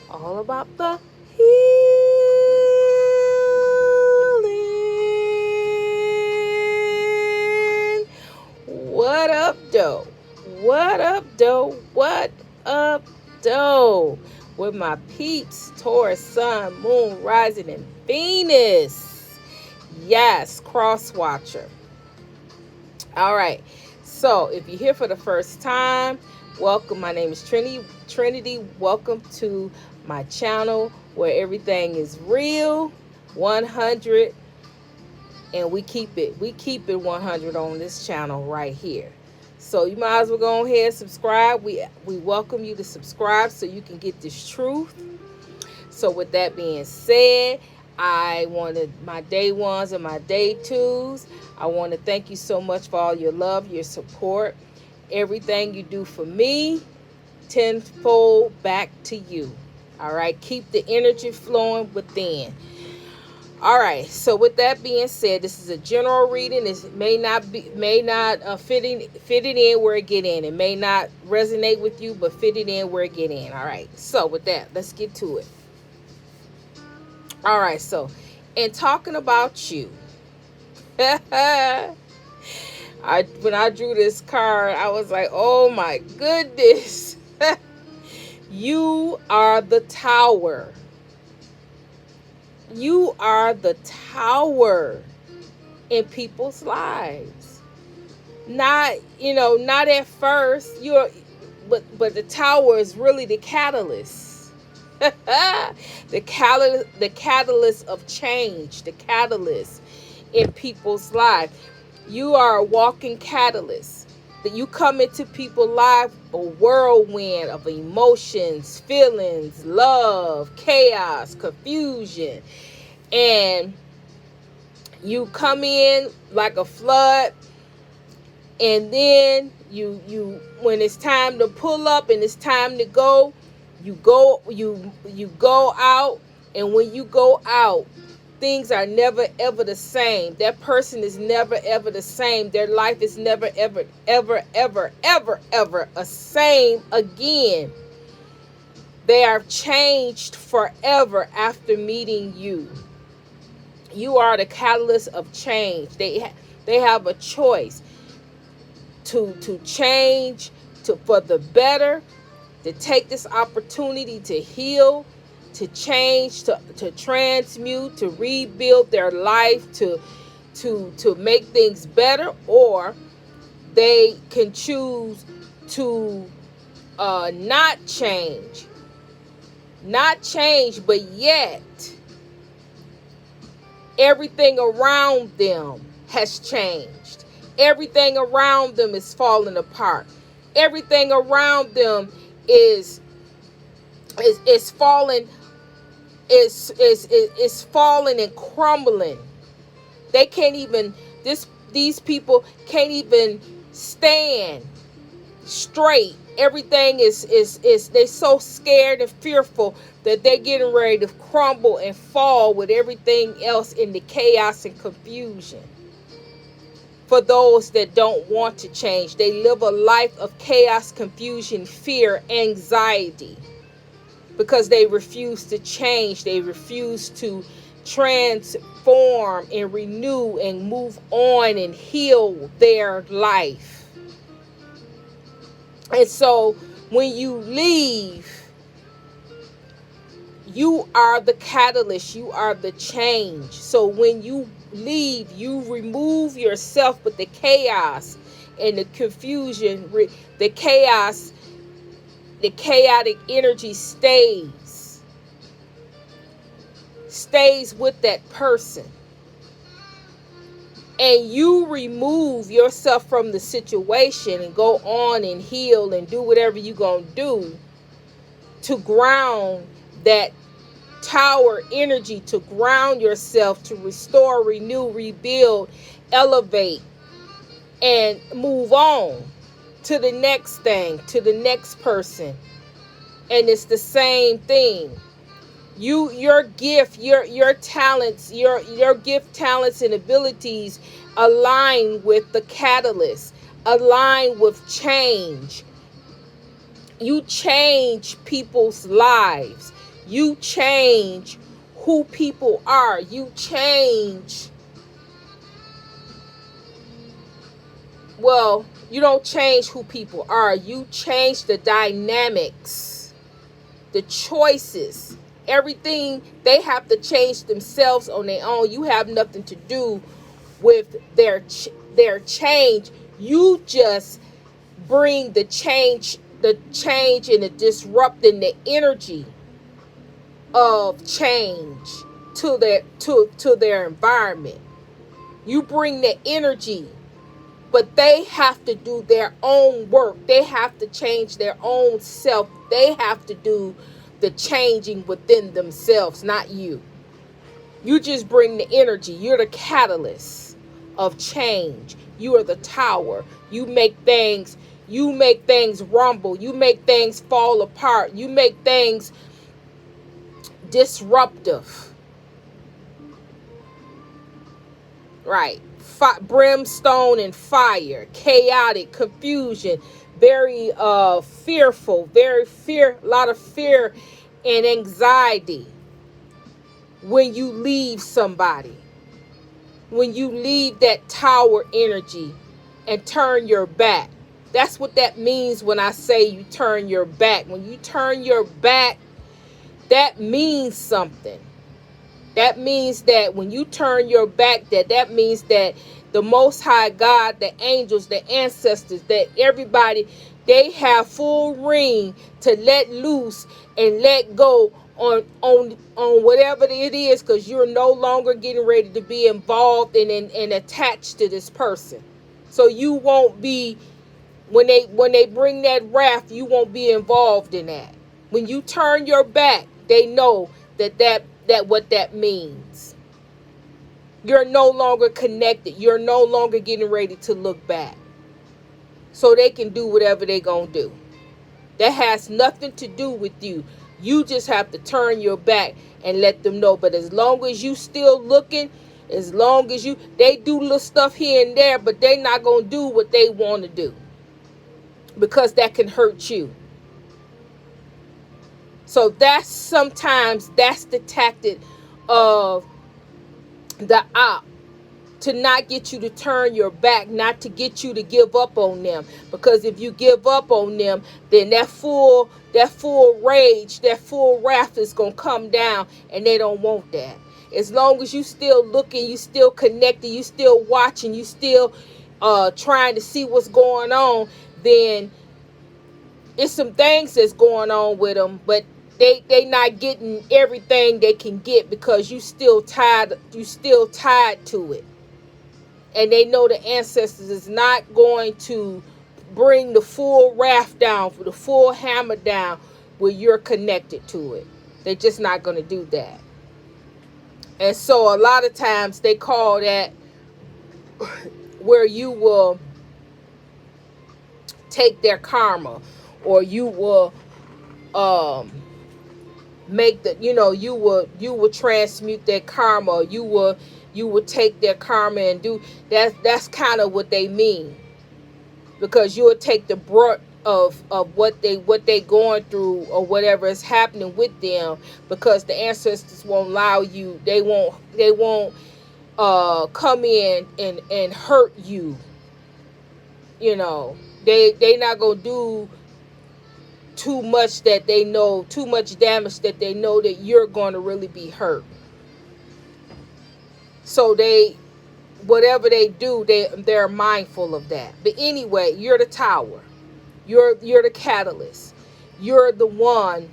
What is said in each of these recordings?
all about the healing. What up, though? What up, though? What up, though? With my peeps, Taurus, Sun, Moon, Rising, and Venus. Yes, cross watcher. All right. So, if you're here for the first time, welcome. My name is Trinity. Welcome to my channel where everything is real, 100, and we keep it 100 on this channel right here. So you might as well go ahead and subscribe. We welcome you to subscribe so you can get this truth. So with that being said, I wanted my day ones and my day twos. I want to thank you so much for all your love, your support, everything you do for me, tenfold back to you. All right, keep the energy flowing within. All right, so with that being said, this is a general reading. This may not fit it in where it get in. It may not resonate with you, but fit it in where it get in. All right, so with that, let's get to it. All right, so in talking about you, when I drew this card, I was like, oh my goodness. You are the tower. You are the tower in people's lives. Not at first, but the tower is really the catalyst. the catalyst of change, the catalyst in people's life. You are a walking catalyst. That you come into people's life a whirlwind of emotions, feelings, love, chaos, confusion. And you come in like a flood, and then you when it's time to pull up and it's time to go, you go out, and when you go out, things are never ever the same. That person is never ever the same. Their life is never ever a same again. They are changed forever after meeting you. You are the catalyst of change. They have a choice to change for the better, to take this opportunity to heal, to change, to transmute, to rebuild their life, to make things better, or they can choose to not change, but yet everything around them has changed. Everything around them is falling apart. Everything around them is falling and crumbling. They can't even these people can't even stand straight. Everything is they're so scared and fearful that they're getting ready to crumble and fall with everything else in the chaos and confusion. For those that don't want to change, they live a life of chaos, confusion, fear, anxiety, because they refuse to change. They refuse to transform and renew and move on and heal their life. And so when you leave, you are the catalyst. You are the change. So when you leave, you remove yourself, but the chaos and the confusion, the chaotic energy stays with that person. And you remove yourself from the situation and go on and heal and do whatever you're going to do to ground that tower energy, to ground yourself, to restore, renew, rebuild, elevate, and move on to the next thing, to the next person. And it's the same thing. Your gift, your talents, your gift, talents, and abilities align with the catalyst, align with change. You change people's lives. You change who people are. You change, well, you don't change who people are. You change the dynamics, the choices, everything. They have to change themselves on their own. You have nothing to do with their change. You just bring the change and the disrupting the energy of change to their environment. You bring the energy, but they have to do their own work. They have to change their own self. They have to do the changing within themselves, not you. You just bring the energy. You're the catalyst of change. You are the tower. You make things rumble. You make things fall apart. You make things disruptive. Right. Brimstone and fire, chaotic, confusion, very fearful, a lot of fear and anxiety when you leave somebody. When you leave that tower energy and turn your back. That's what that means when I say you turn your back. When you turn your back, that means something. That means that when you turn your back, that means that the Most High God, the angels, the ancestors, that everybody, they have full reign to let loose and let go on whatever it is, because you're no longer getting ready to be involved and attached to this person. So you won't be, when they bring that wrath, you won't be involved in that. When you turn your back, they know that what that means. You're no longer connected. You're no longer getting ready to look back. So they can do whatever they gonna do. That has nothing to do with you. You just have to turn your back and let them know. But as long as you still looking, as long as they do little stuff here and there, but they not gonna do what they want to do, because that can hurt you. So sometimes that's the tactic of the op, to not get you to turn your back, not to get you to give up on them. Because if you give up on them, then that full rage, that full wrath is gonna come down, and they don't want that. As long as you still looking, you still connected, you still watching, you still trying to see what's going on, then it's some things that's going on with them, but they not getting everything they can get, because you still tied to it. And they know the ancestors is not going to bring the full wrath down, the full hammer down, where you're connected to it. They're just not going to do that. And so a lot of times they call that where you will take their karma, or you will make the, you will transmute their karma. You will take their karma and do that. That's kind of what they mean, because you will take the brunt of what they going through, or whatever is happening with them, because the ancestors won't allow you. They won't come in and hurt you. They not gonna do too much damage that they know that you're going to really be hurt. So whatever they do, they're mindful of that. But anyway, you're the tower. You're the catalyst. You're the one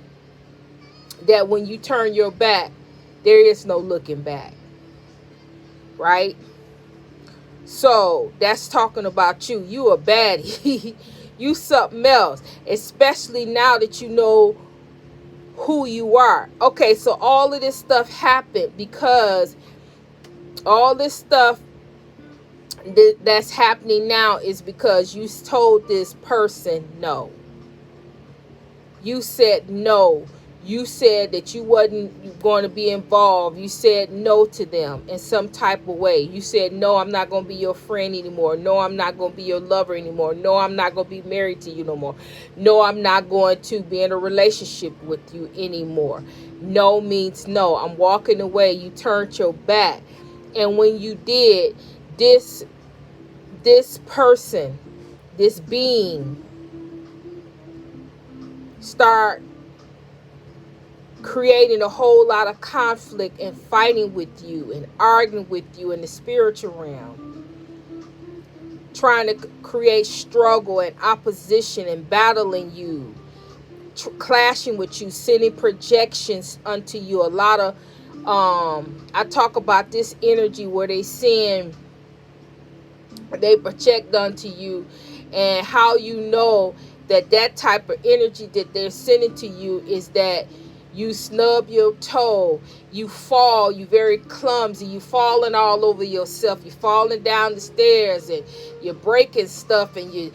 that when you turn your back, there is no looking back. Right? So that's talking about you. You a baddie. You something else. Especially now that you know who you are. Okay, so all of this stuff happened because all this stuff that's happening now is because you told this person no. You said no. you said that you wasn't going to be involved. You said no to them in some type of way. You said, no, I'm not going to be your friend anymore. No, I'm not going to be your lover anymore. No, I'm not going to be married to you no more. No, I'm not going to be in a relationship with you anymore. No means no. I'm walking away. You turned your back. And when you did, this person, this being, start creating a whole lot of conflict and fighting with you and arguing with you in the spiritual realm, trying to create struggle and opposition and battling you, clashing with you, sending projections unto you. A lot of I talk about this energy where they project onto you, and how you know that type of energy that they're sending to you is that you snub your toe, you fall, you very clumsy, you falling all over yourself, you falling down the stairs, and you're breaking stuff, and you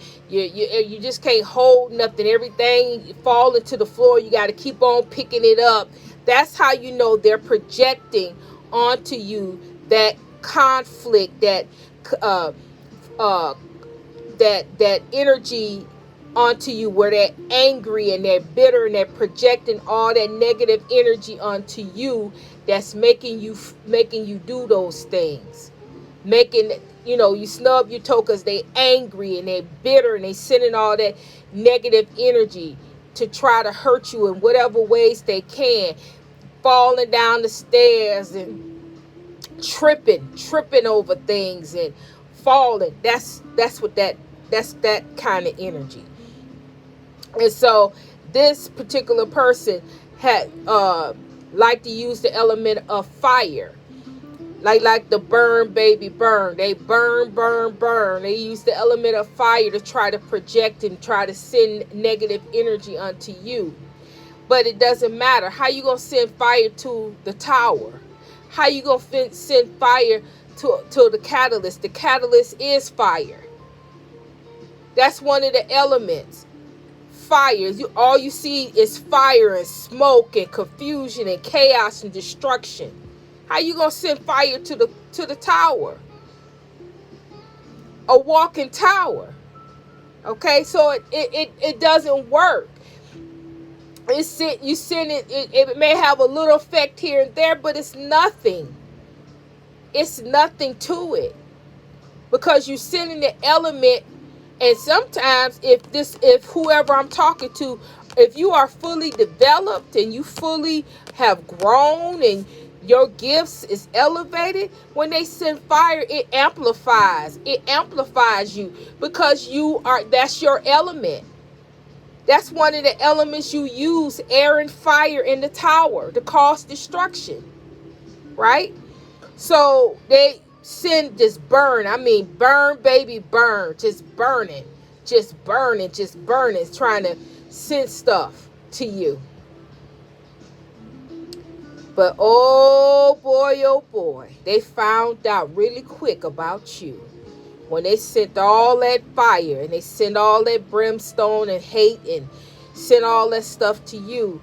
just can't hold nothing. Everything you falling to the floor, you got to keep on picking it up. That's how you know they're projecting onto you that conflict, uh, uh, that energy onto you, where they're angry and they're bitter and they're projecting all that negative energy onto you, that's making you do those things, making you snub your toe because they angry and they bitter and they sending all that negative energy to try to hurt you in whatever ways they can, falling down the stairs and tripping over things and falling. That's that kind of energy. And so this particular person had like to use the element of fire, like the burn baby burn. They burn. They use the element of fire to try to project and try to send negative energy onto you. But it doesn't matter. How you gonna send fire to the tower? How you gonna send fire to the catalyst? The catalyst is fire. That's one of the elements. Fire. All you see is fire and smoke and confusion and chaos and destruction. How you gonna send fire to the tower? A walking tower. Okay, so it doesn't work. You send it. It may have a little effect here and there, but it's nothing. It's nothing to it, because you sending the element. And sometimes if whoever I'm talking to, if you are fully developed and you fully have grown and your gifts is elevated, when they send fire, it amplifies you, because that's your element. That's one of the elements you use, air and fire, in the tower to cause destruction, right? So they send just burn. I mean, burn, baby, burn. Just burning, trying to send stuff to you. But oh boy, they found out really quick about you when they sent all that fire and they sent all that brimstone and hate and sent all that stuff to you.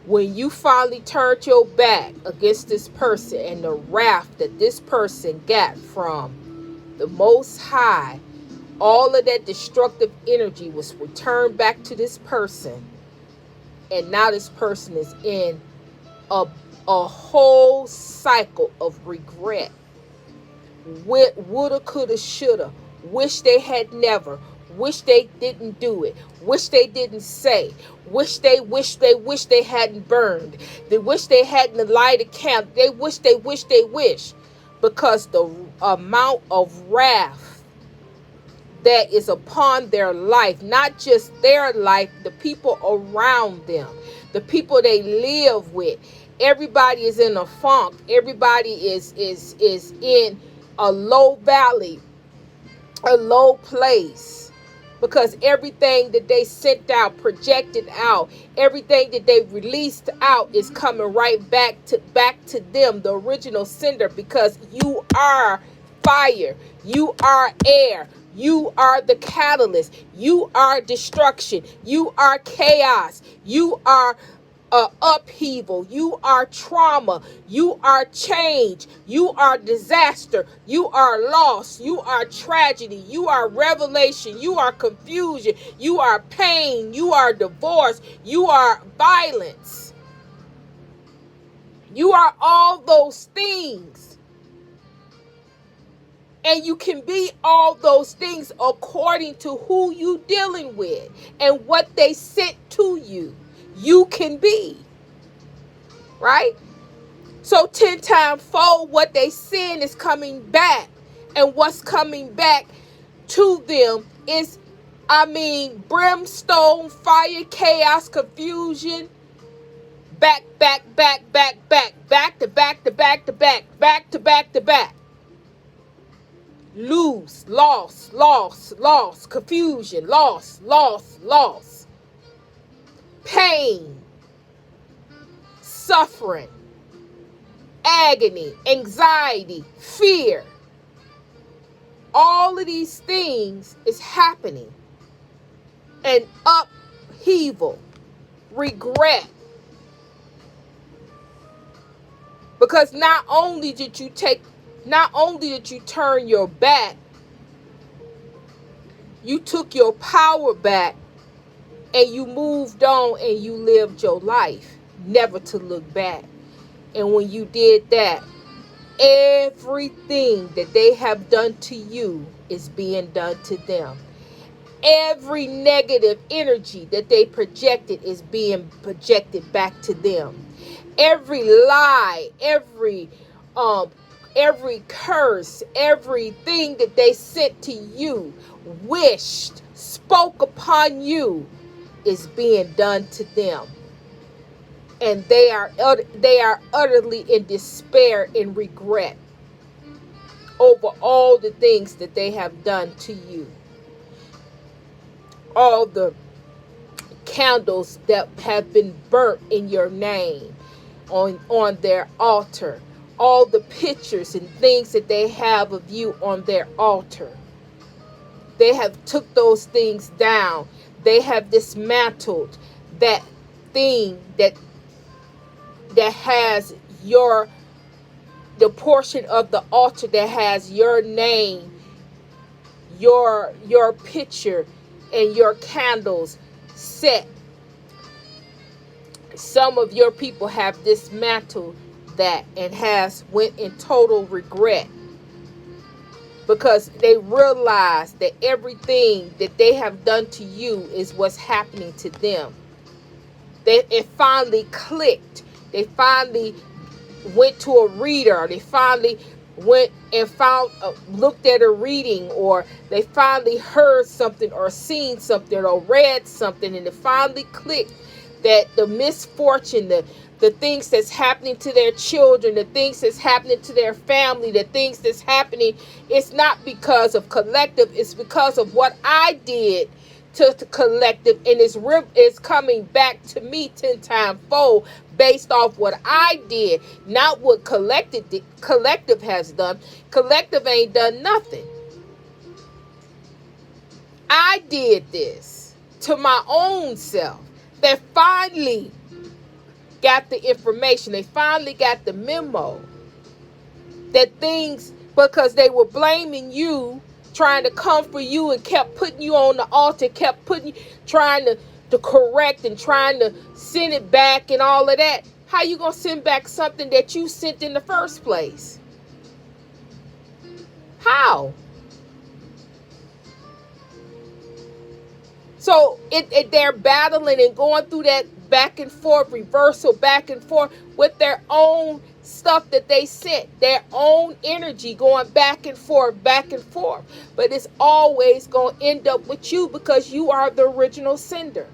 When you finally turned your back against this person, and the wrath that this person got from the Most High, all of that destructive energy was returned back to this person. And now this person is in a whole cycle of regret. Woulda, coulda, shoulda. Wish they had never. Wish they didn't do it. Wish they didn't say. Wish they hadn't burned. They wish they hadn't lighted camp. They wish. Because the amount of wrath that is upon their life, not just their life, the people around them, the people they live with. Everybody is in a funk. Everybody is in a low valley, a low place. Because everything that they sent out, projected out, everything that they released out is coming right back to them, the original sender. Because you are fire, you are air, you are the catalyst, you are destruction, you are chaos, you are upheaval, you are trauma, you are change, you are disaster, you are loss, you are tragedy, you are revelation, you are confusion, you are pain, you are divorce, you are violence, you are all those things. And you can be all those things according to who you dealing with and what they sent to you. You can be, right? So 10 times fold, what they sin is coming back. And what's coming back to them is, brimstone, fire, chaos, confusion, back, back, back, back, back, back to back to back to back, back to back to back. Lose, loss, loss, loss, confusion, loss, loss, loss, pain, suffering, agony, anxiety, fear. All of these things is happening. And upheaval, regret. Because not only did you turn your back, you took your power back and you moved on and you lived your life, never to look back. And when you did that, everything that they have done to you is being done to them. Every negative energy that they projected is being projected back to them. Every lie, every curse, everything that they sent to you, wished, spoke upon you, is being done to them. And they are utterly in despair and regret over all the things that they have done to you. All the candles that have been burnt in your name on their altar. All the pictures and things that they have of you on their altar. They have took those things down. They have dismantled that thing that has the portion of the altar that has your name, your picture, and your candles set. Some of your people have dismantled that and has went in total regret, because they realize that everything that they have done to you is what's happening to them. It finally clicked. They finally went to a reader. They finally went and looked at a reading, or they finally heard something or seen something or read something, and it finally clicked that the misfortune, the things that's happening to their children, the things that's happening to their family, the things that's happening, it's not because of collective, it's because of what I did to the collective, and it's coming back to me 10 times fold based off what I did, not what collective has done. Collective ain't done nothing. I did this to my own self. They finally got the information. They finally got the memo that things, because they were blaming you, trying to come for you, and kept putting you on the altar, trying to correct and trying to send it back and all of that. How you gonna send back something that you sent in the first place? How? So they're battling and going through that back and forth, reversal, back and forth with their own stuff that they sent, their own energy going back and forth, back and forth. But it's always going to end up with you, because you are the original sender.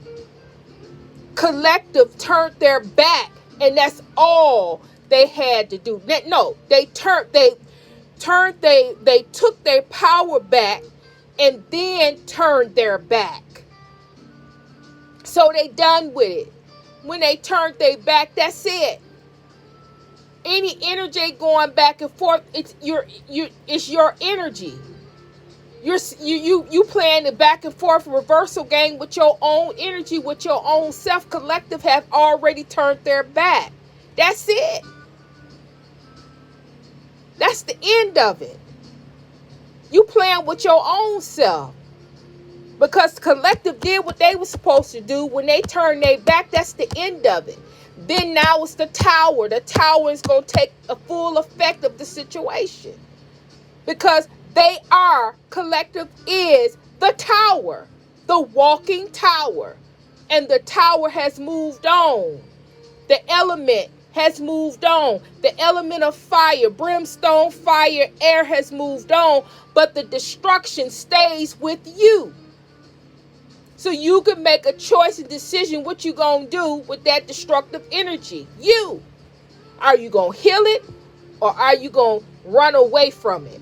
Collective turned their back, and that's all they had to do. No, they took their power back and then turned their back. So they done with it. When they turned their back, that's it. Any energy going back and forth, it's your energy. You playing the back and forth reversal game with your own energy, with your own self. Collective have already turned their back. That's it. That's the end of it. You playing with your own self. Because collective did what they were supposed to do. When they turned their back, that's the end of it. Then now it's the tower. The tower is going to take a full effect of the situation. Because collective is the tower. The walking tower. And the tower has moved on. The element has moved on. The element of fire, brimstone, fire, air has moved on. But the destruction stays with you. So you can make a choice and decision what you going to do with that destructive energy. You. Are you going to heal it or are you going to run away from it?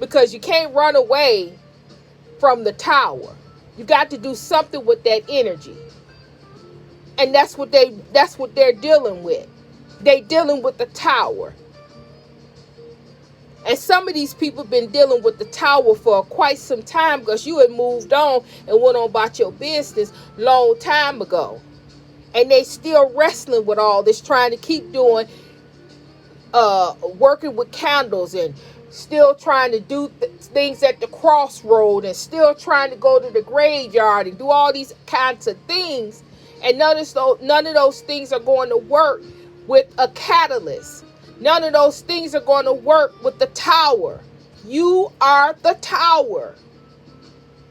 Because you can't run away from the tower. You got to do something with that energy. And that's what they're dealing with. They dealing with the tower. And some of these people been dealing with the tower for quite some time because you had moved on and went on about your business long time ago. And they still wrestling with all this, trying to keep doing, working with candles and still trying to do things at the crossroad and still trying to go to the graveyard and do all these kinds of things. And none of those things are going to work with a catalyst. None of those things are going to work with the tower. You are the tower.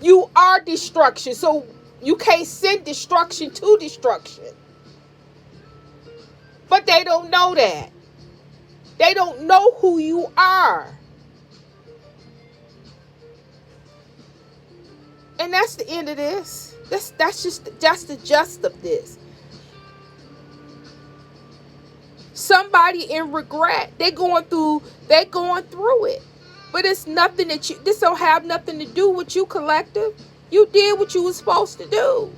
You are destruction. So you can't send destruction to destruction. But they don't know that. They don't know who you are. And that's the end of this. That's the gist of this. Somebody in regret. They going through it. But it's nothing this don't have nothing to do with you, collective. You did what you were supposed to do.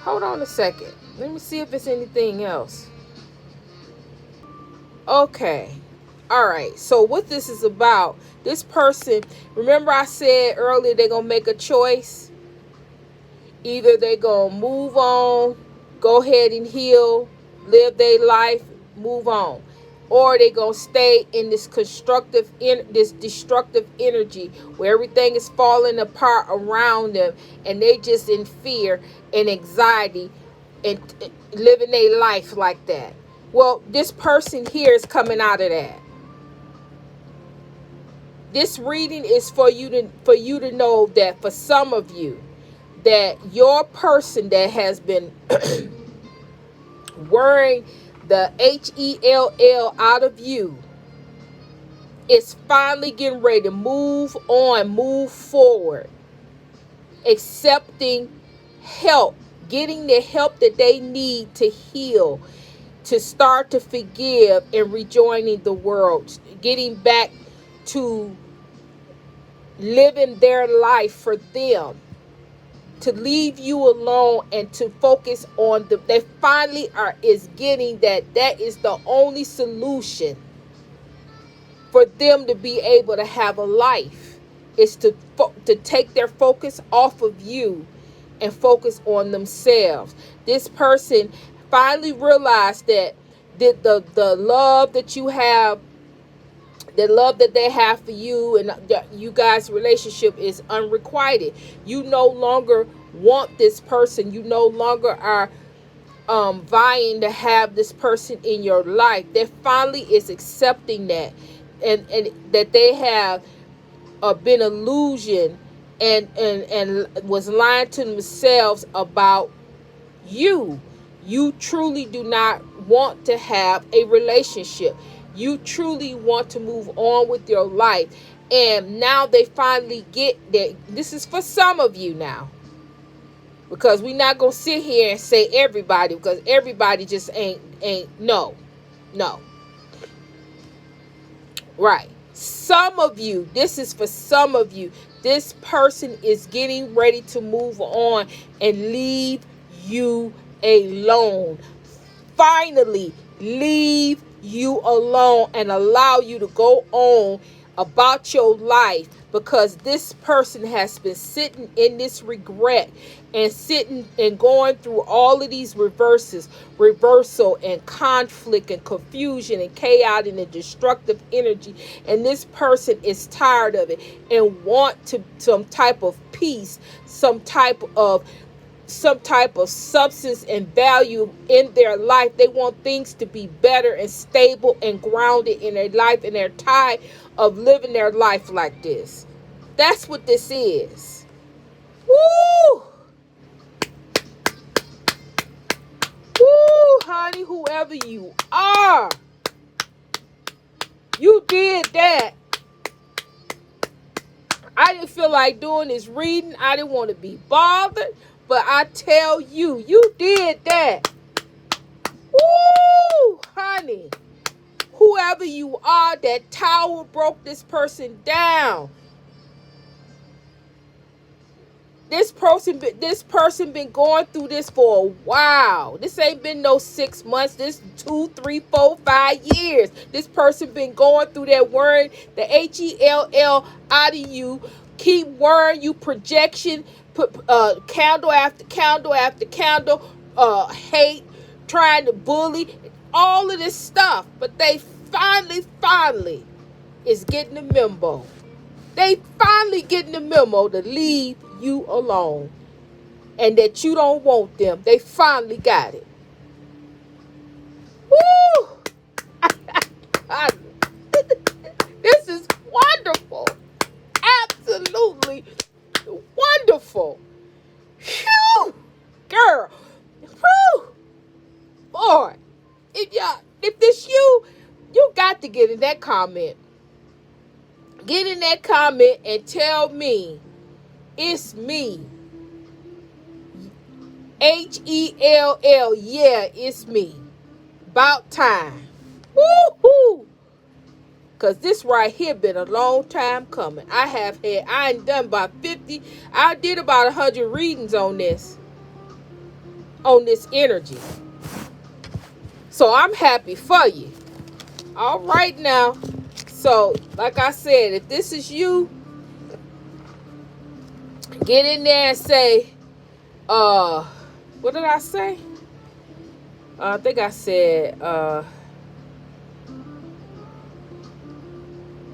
Hold on a second. Let me see if it's anything else. Okay. All right. So what this is about, this person, remember I said earlier they're going to make a choice. Either they going to move on, go ahead and heal, live their life, move on. Or they going to stay in this destructive energy where everything is falling apart around them and they just in fear and anxiety and living their life like that. Well, this person here is coming out of that. This reading is for you to know that for some of you, that your person that has been worrying the HELL out of you is finally getting ready to move on, move forward, accepting help, getting the help that they need to heal, to start to forgive and rejoining the world, getting back to living their life for them, to leave you alone and to focus on they finally is getting that is the only solution for them to be able to have a life, is to take their focus off of you and focus on themselves. This person finally realized that the love that you have, the love that they have for you and you guys' relationship is unrequited. You no longer want this person. You no longer are vying to have this person in your life. They finally is accepting that, and that they have been illusioned and was lying to themselves about you. You truly do not want to have a relationship. You truly want to move on with your life. And now they finally get that. This is for some of you now. Because we're not going to sit here and say everybody. Because everybody just ain't no. Right. Some of you, this is for some of you. This person is getting ready to move on and leave you alone. Finally, leave you alone and allow you to go on about your life, because this person has been sitting in this regret and sitting and going through all of these reversal and conflict and confusion and chaotic and destructive energy, and this person is tired of it and want to some type of peace, some type of substance and value in their life. They want things to be better and stable and grounded in their life, and they're tired of living their life like this. That's what this is. Woo! Woo, honey, whoever you are, you did that. I didn't feel like doing this reading. I didn't want to be bothered. But I tell you, you did that. Woo, honey. Whoever you are, that tower broke this person down. This person been going through this for a while. This ain't been no 6 months. This 2, 3, 4, 5 years. This person been going through that word, the HELL out of you. Keep worrying you projection. Put candle after candle after candle. Hate, trying to bully, all of this stuff. But they finally is getting the memo. They finally getting the memo to leave you alone, and that you don't want them. They finally got it. Woo! This is wonderful. Absolutely wonderful. Phew! Girl. Whew! Boy. If this you got to get in that comment. Get in that comment and tell me it's me. HELL, yeah, it's me. About time. Woo-hoo! Because this right here been a long time coming. I ain't done about 50, I did about 100 readings on this energy. So I'm happy for you. All right now. So, like I said, if this is you, get in there and say, what did I say? I think I said, I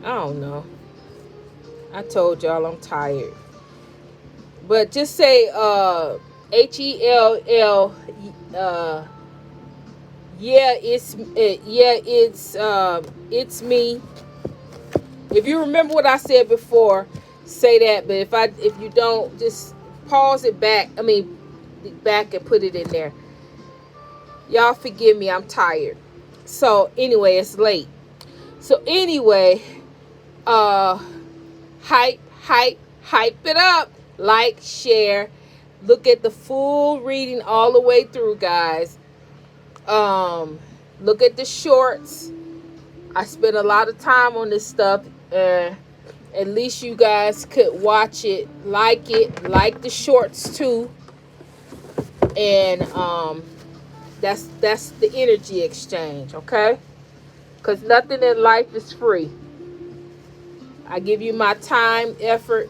don't know. I told y'all I'm tired. But just say, HELL, yeah, it's me. If you remember what I said before, say that. But if you don't, just pause it back. Back and put it in there. Y'all forgive me, I'm tired. So anyway, it's late. So anyway, hype it up. Like, share, look at the full reading all the way through, guys. Look at the shorts. I spent a lot of time on this stuff. At least you guys could watch it, like the shorts too. And that's the energy exchange, okay? Because nothing in life is free. I give you my time, effort,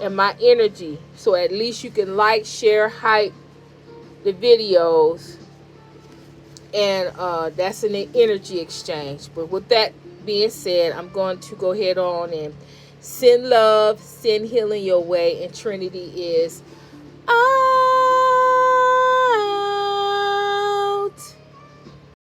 and my energy, so at least you can like, share, hype the videos. And that's an energy exchange. But with that being said, I'm going to go ahead on and send love, send healing your way, and Trinity is